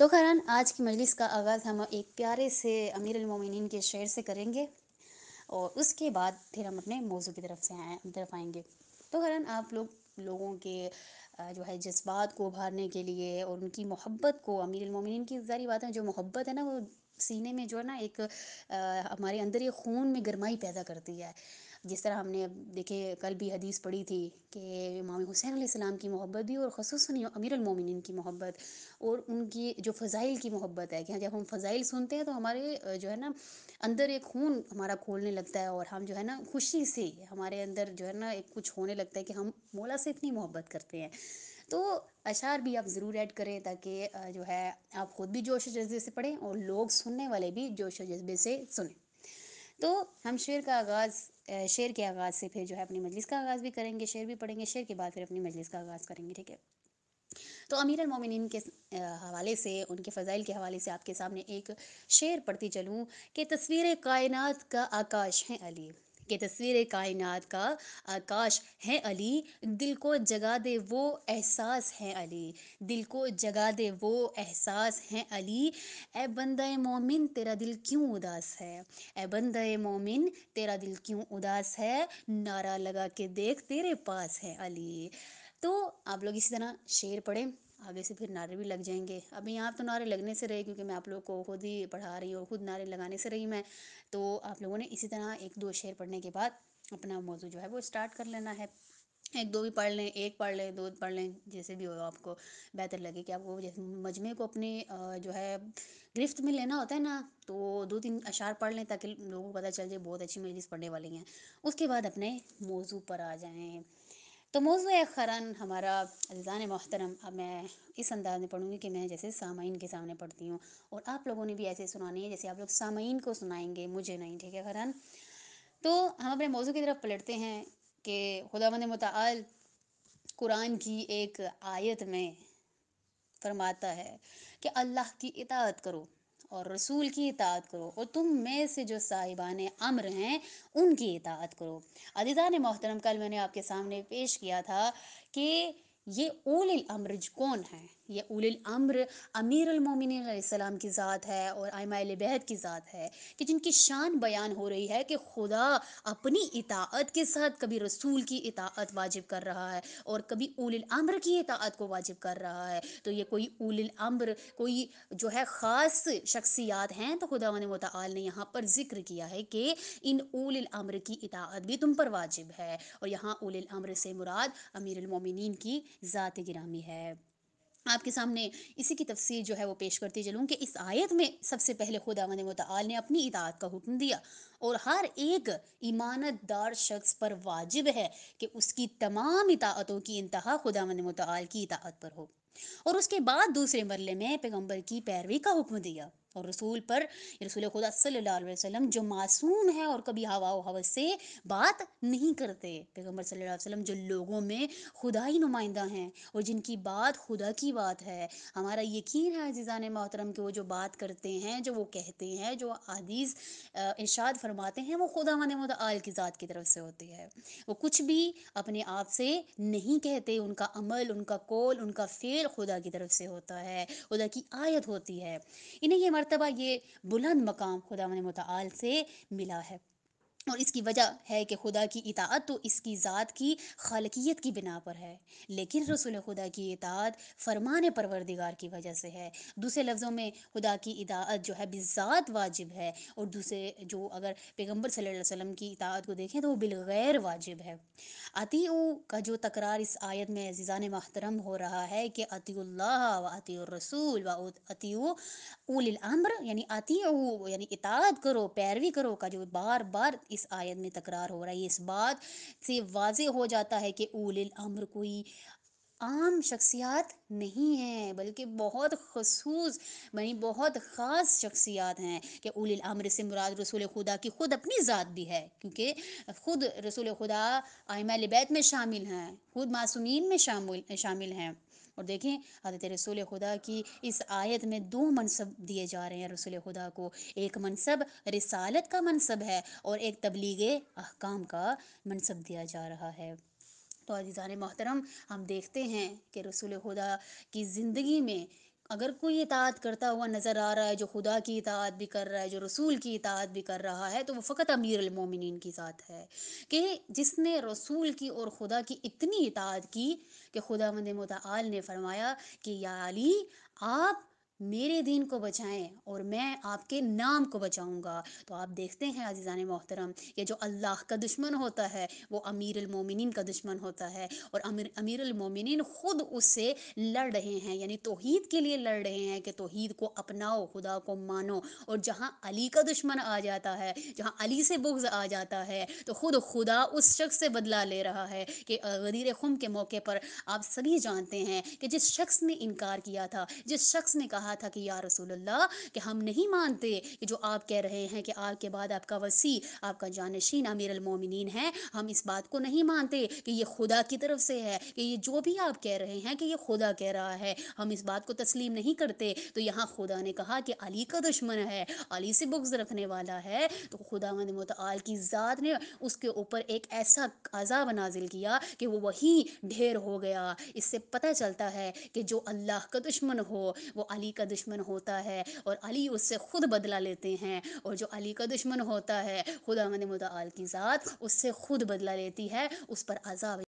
تو خیران آج کی مجلس کا آغاز ہم ایک پیارے سے امیر المومنین کے شعر سے کریں گے، اور اس کے بعد پھر ہم اپنے موضوع کی طرف آئیں گے۔ تو خیران آپ لوگوں کے جو ہے جذبات کو ابھارنے کے لیے اور ان کی محبت کو، امیر المومنین کی ظاہری بات ہے، جو محبت ہے نا وہ سینے میں جو ہے نا ایک ہمارے اندر یہ خون میں گرمائی پیدا کرتی ہے۔ جس طرح ہم نے دیکھے کل بھی حدیث پڑھی تھی کہ امام حسین علیہ السلام کی محبت بھی، اور خصوصاً امیر المومنین کی محبت اور ان کی جو فضائل کی محبت ہے، کہ جب ہم فضائل سنتے ہیں تو ہمارے جو ہے نا اندر ایک خون ہمارا کھولنے لگتا ہے، اور ہم جو ہے نا خوشی سے ہمارے اندر جو ہے نا ایک کچھ ہونے لگتا ہے کہ ہم مولا سے اتنی محبت کرتے ہیں۔ تو اشعار بھی آپ ضرور ایڈ کریں تاکہ جو ہے آپ خود بھی جوش و جذبے سے پڑھیں اور لوگ سننے والے بھی جوش و جذبے سے سنیں۔ تو ہم شعر کے آغاز سے پھر جو ہے اپنی مجلس کا آغاز بھی کریں گے، شعر بھی پڑھیں گے، شعر کے بعد پھر اپنی مجلس کا آغاز کریں گے، ٹھیک ہے؟ تو امیر المومنین کے حوالے سے، ان کے فضائل کے حوالے سے آپ کے سامنے ایک شعر پڑھتی چلوں کہ تصویر کائنات کا آکاش ہے علی، کہ تصویر کائنات کا آکاش ہے علی، دل کو جگا دے وہ احساس ہے علی، دل کو جگا دے وہ احساس ہے علی، اے بندہ مومن تیرا دل کیوں اداس ہے، اے بندہ مومن تیرا دل کیوں اداس ہے، نعرہ لگا کے دیکھ تیرے پاس ہے علی۔ تو آپ لوگ اسی طرح شعر پڑھیں، آگے سے پھر نعرے بھی لگ جائیں گے۔ ابھی یہاں تو نعرے لگنے سے رہے کیونکہ میں آپ لوگ کو خود ہی پڑھا رہی ہوں، خود نعرے لگانے سے رہی میں، تو آپ لوگوں نے اسی طرح ایک دو شعر پڑھنے کے بعد اپنا موضوع جو ہے وہ اسٹارٹ کر لینا ہے۔ ایک دو بھی پڑھ لیں، ایک پڑھ لیں، دو پڑھ لیں، جیسے بھی ہو آپ کو بہتر لگے کہ آپ کو جیسے مجمع کو اپنی جو ہے گرفت میں لینا ہوتا ہے نا، تو دو تین اشعار پڑھ لیں تاکہ لوگوں کو پتہ چل جائے بہت اچھی مجلس پڑھنے والی ہیں۔ اس کے بعد اپنے موضوع پر آ جائیں۔ تو موضوع ہے خیران ہمارا عزیزان محترم، اب میں اس انداز میں پڑھوں گی کہ میں جیسے سامعین کے سامنے پڑھتی ہوں، اور آپ لوگوں نے بھی ایسے سنانی ہے جیسے آپ لوگ سامعین کو سنائیں گے، مجھے نہیں، ٹھیک ہے خیران؟ تو ہم اپنے موضوع کی طرف پلٹتے ہیں کہ خداوند متعال قرآن کی ایک آیت میں فرماتا ہے کہ اللہ کی اطاعت کرو اور رسول کی اطاعت کرو، اور تم میں سے جو صاحبان امر ہیں ان کی اطاعت کرو۔ عزیزان محترم، کل میں نے آپ کے سامنے پیش کیا تھا کہ یہ اولی الامر کون ہیں؟ یہ اولی الامر امیر المومنین علیہ السلام کی ذات ہے اور ائمہ اہل بیت کی ذات ہے، کہ جن کی شان بیان ہو رہی ہے کہ خدا اپنی اطاعت کے ساتھ کبھی رسول کی اطاعت واجب کر رہا ہے اور کبھی اولی الامر کی اطاعت کو واجب کر رہا ہے۔ تو یہ کوئی اولی الامر، کوئی جو ہے خاص شخصیات ہیں، تو خداوند متعال نے یہاں پر ذکر کیا ہے کہ ان اولی الامر کی اطاعت بھی تم پر واجب ہے، اور یہاں اولی الامر سے مراد امیر المومنین کی ذات گرامی ہے۔ آپ کے سامنے اسی کی تفسیر جو ہے وہ پیش کرتی چلوں کہ اس آیت میں سب سے پہلے خداوند متعال نے اپنی اطاعت کا حکم دیا، اور ہر ایک ایمانت دار شخص پر واجب ہے کہ اس کی تمام اطاعتوں کی انتہا خداوند متعال کی اطاعت پر ہو، اور اس کے بعد دوسرے مرحلے میں پیغمبر کی پیروی کا حکم دیا، اور رسول خدا صلی اللہ علیہ وسلم جو معصوم ہے اور کبھی ہوا و ہوس سے بات نہیں کرتے، پیغمبر صلی اللہ علیہ وسلم جو لوگوں میں خدائی نمائندہ ہیں اور جن کی بات خدا کی بات ہے، ہمارا یقین ہے عزیزان محترم کہ وہ جو بات کرتے ہیں، جو وہ کہتے ہیں، جو حدیث ارشاد فرماتے ہیں، وہ خداوند متعال کی ذات کی طرف سے ہوتی ہے۔ وہ کچھ بھی اپنے آپ سے نہیں کہتے، ان کا عمل، ان کا قول، ان کا فعل خدا کی طرف سے ہوتا ہے، خدا کی آیت ہوتی ہے۔ انہیں یہ مرتبہ، یہ بلند مقام خداوند متعال سے ملا ہے، اور اس کی وجہ ہے کہ خدا کی اطاعت تو اس کی ذات کی خالقیت کی بنا پر ہے، لیکن رسول خدا کی اطاعت فرمان پروردگار کی وجہ سے ہے۔ دوسرے لفظوں میں خدا کی اطاعت جو ہے بذات واجب ہے، اور دوسرے جو اگر پیغمبر صلی اللہ علیہ وسلم کی اطاعت کو دیکھیں تو وہ بالغیر واجب ہے۔ اطیعو کا جو تکرار اس آیت میں عزیزان محترم ہو رہا ہے کہ اطیعوا اللہ و اطیعوا الرسول و اطیعوا اولی الامر، یعنی اطیعو یعنی اطاعت کرو، پیروی کرو کا جو بار بار اس آیت میں تکرار ہو رہا ہے، اس بات سے واضح ہو جاتا ہے کہ اولی الامر کوئی عام شخصیات نہیں ہیں، بلکہ بہت خاص شخصیات ہیں، کہ اولی الامر سے مراد رسول خدا کی خود اپنی ذات بھی ہے، کیونکہ خود رسول خدا ائمہ اہل بیت میں شامل ہیں، خود معصومین میں شامل ہیں۔ اور دیکھیں حضرت رسول خدا کی اس آیت میں دو منصب دیے جا رہے ہیں رسول خدا کو، ایک منصب رسالت کا منصب ہے اور ایک تبلیغ احکام کا منصب دیا جا رہا ہے۔ تو عزیزان محترم، ہم دیکھتے ہیں کہ رسول خدا کی زندگی میں اگر کوئی اطاعت کرتا ہوا نظر آ رہا ہے، جو خدا کی اطاعت بھی کر رہا ہے، جو رسول کی اطاعت بھی کر رہا ہے، تو وہ فقط امیر المومنین کی ذات ہے، کہ جس نے رسول کی اور خدا کی اتنی اطاعت کی کہ خداوند متعال نے فرمایا کہ یا علی، آپ میرے دین کو بچائیں اور میں آپ کے نام کو بچاؤں گا۔ تو آپ دیکھتے ہیں عزیزان محترم، یہ جو اللہ کا دشمن ہوتا ہے وہ امیر المومنین کا دشمن ہوتا ہے، اور امیر المومنین خود اس سے لڑ رہے ہیں، یعنی توحید کے لیے لڑ رہے ہیں کہ توحید کو اپناؤ، خدا کو مانو۔ اور جہاں علی کا دشمن آ جاتا ہے، جہاں علی سے بغض آ جاتا ہے، تو خود خدا اس شخص سے بدلہ لے رہا ہے کہ غدیر خم کے موقع پر آپ سبھی جانتے ہیں کہ جس شخص نے انکار کیا تھا، جس شخص نے کہا تھا کہ یا رسول اللہ کہ ہم نہیں مانتے کہ جو آپ کہہ رہے ہیں کہ آپ کے بعد آپ کا وصی، آپ کا جانشین امیر المومنین ہے، ہم اس بات کو نہیں مانتے کہ یہ خدا کی طرف سے ہے، کہ یہ جو بھی آپ کہہ رہے ہیں کہ یہ خدا کہہ رہا ہے، ہم اس بات کو تسلیم نہیں کرتے۔ تو یہاں خدا نے کہا کہ علی کا دشمن ہے، علی سے بغض رکھنے والا ہے، تو خداوند متعال کی ذات نے اس کے اوپر ایک ایسا عذاب نازل کیا کہ وہ وہی ڈھیر ہو گیا۔ اس سے پتہ چلتا ہے کہ جو اللہ کا دشمن ہو وہ علی کا دشمن ہوتا ہے، اور علی اس سے خود بدلہ لیتے ہیں، اور جو علی کا دشمن ہوتا ہے خداوند متعال کی ذات اس سے خود بدلہ لیتی ہے، اس پر عذاب